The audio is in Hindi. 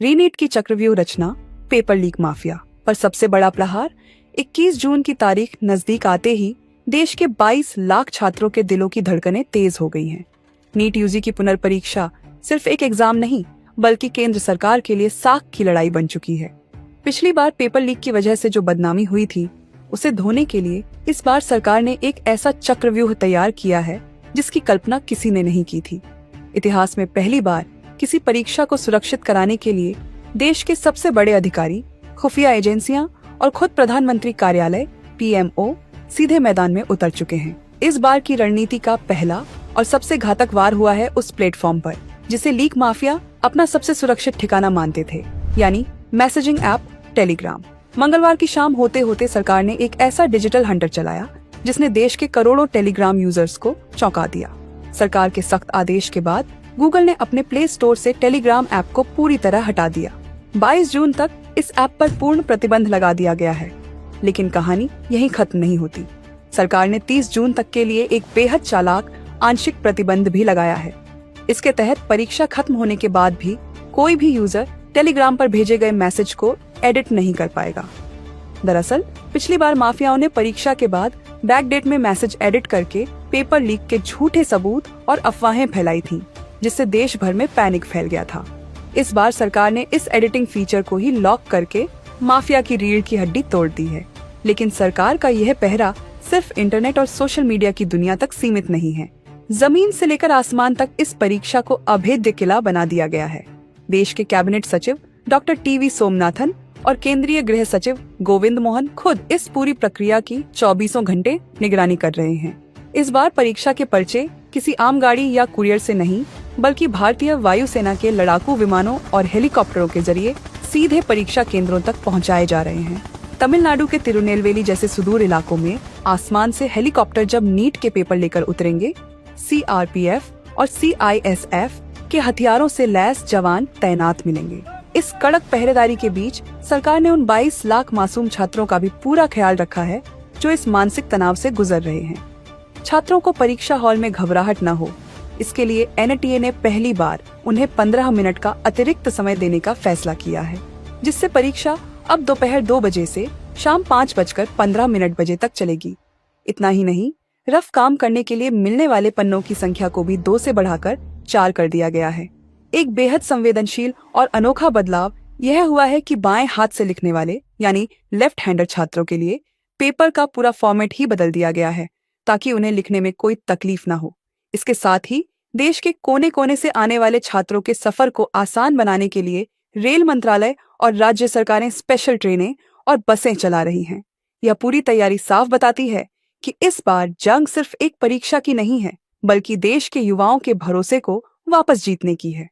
रीनीट की चक्रव्यूह रचना, पेपर लीक माफिया पर सबसे बड़ा प्रहार। 21 जून की तारीख नजदीक आते ही देश के 22 लाख छात्रों के दिलों की धड़कनें तेज हो गई हैं। नीट यूजी की पुनर्परीक्षा सिर्फ एक एग्जाम नहीं, बल्कि केंद्र सरकार के लिए साख की लड़ाई बन चुकी है। पिछली बार पेपर लीक की वजह से जो बदनामी हुई थी, उसे धोने के लिए इस बार सरकार ने एक ऐसा चक्रव्यूह तैयार किया है जिसकी कल्पना किसी ने नहीं की थी। इतिहास में पहली बार किसी परीक्षा को सुरक्षित कराने के लिए देश के सबसे बड़े अधिकारी, खुफिया एजेंसियां और खुद प्रधानमंत्री कार्यालय PMO सीधे मैदान में उतर चुके हैं। इस बार की रणनीति का पहला और सबसे घातक वार हुआ है उस प्लेटफॉर्म पर जिसे लीक माफिया अपना सबसे सुरक्षित ठिकाना मानते थे, यानी मैसेजिंग ऐप टेलीग्राम। मंगलवार की शाम होते होते सरकार ने एक ऐसा डिजिटल हंटर चलाया जिसने देश के करोड़ों टेलीग्राम यूजर्स को चौंका दिया। सरकार के सख्त आदेश के बाद गूगल ने अपने प्ले स्टोर से टेलीग्राम ऐप को पूरी तरह हटा दिया। 22 जून तक इस ऐप पर पूर्ण प्रतिबंध लगा दिया गया है। लेकिन कहानी यहीं खत्म नहीं होती। सरकार ने 30 जून तक के लिए एक बेहद चालाक आंशिक प्रतिबंध भी लगाया है। इसके तहत परीक्षा खत्म होने के बाद भी कोई भी यूजर टेलीग्राम पर भेजे गए मैसेज को एडिट नहीं कर पाएगा। दरअसल पिछली बार माफियाओं ने परीक्षा के बाद बैकडेट में मैसेज एडिट करके पेपर लीक के झूठे सबूत और अफवाहें फैलाई थीं, जिससे देश भर में पैनिक फैल गया था। इस बार सरकार ने इस एडिटिंग फीचर को ही लॉक करके माफिया की रीढ़ की हड्डी तोड़ दी है। लेकिन सरकार का यह पहरा सिर्फ इंटरनेट और सोशल मीडिया की दुनिया तक सीमित नहीं है। जमीन से लेकर आसमान तक इस परीक्षा को अभेद्य किला बना दिया गया है। देश के कैबिनेट सचिव डॉक्टर TV सोमनाथन और केंद्रीय गृह सचिव गोविंद मोहन खुद इस पूरी प्रक्रिया की 24 घंटे निगरानी कर रहे हैं। इस बार परीक्षा के पर्चे किसी आम गाड़ी या कुरियर से नहीं, बल्कि भारतीय वायुसेना के लड़ाकू विमानों और हेलीकॉप्टरों के जरिए सीधे परीक्षा केंद्रों तक पहुंचाए जा रहे हैं। तमिलनाडु के तिरुनेलवेली जैसे सुदूर इलाकों में आसमान से हेलीकॉप्टर जब नीट के पेपर लेकर उतरेंगे, CRPF और CISF के हथियारों से लैस जवान तैनात मिलेंगे। इस कड़क पहरेदारी के बीच सरकार ने उन 22 लाख मासूम छात्रों का भी पूरा ख्याल रखा है जो इस मानसिक तनाव से गुजर रहे हैं। छात्रों को परीक्षा हॉल में घबराहट न हो, इसके लिए NTA ने पहली बार उन्हें 15 मिनट का अतिरिक्त समय देने का फैसला किया है, जिससे परीक्षा अब दोपहर 2 बजे से शाम 5:15 बजे तक चलेगी। इतना ही नहीं, रफ काम करने के लिए मिलने वाले पन्नों की संख्या को भी 2 से बढ़ाकर 4 कर दिया गया है। एक बेहद संवेदनशील और अनोखा बदलाव यह हुआ है कि बाएं हाथ से लिखने वाले यानी लेफ्ट हैंडर छात्रों के लिए पेपर का पूरा फॉर्मेट ही बदल दिया गया है, ताकि उन्हें लिखने में कोई तकलीफ न हो। इसके साथ ही देश के कोने कोने से आने वाले छात्रों के सफर को आसान बनाने के लिए रेल मंत्रालय और राज्य सरकारें स्पेशल ट्रेनें और बसें चला रही हैं। यह पूरी तैयारी साफ बताती है कि इस बार जंग सिर्फ एक परीक्षा की नहीं है, बल्कि देश के युवाओं के भरोसे को वापस जीतने की है।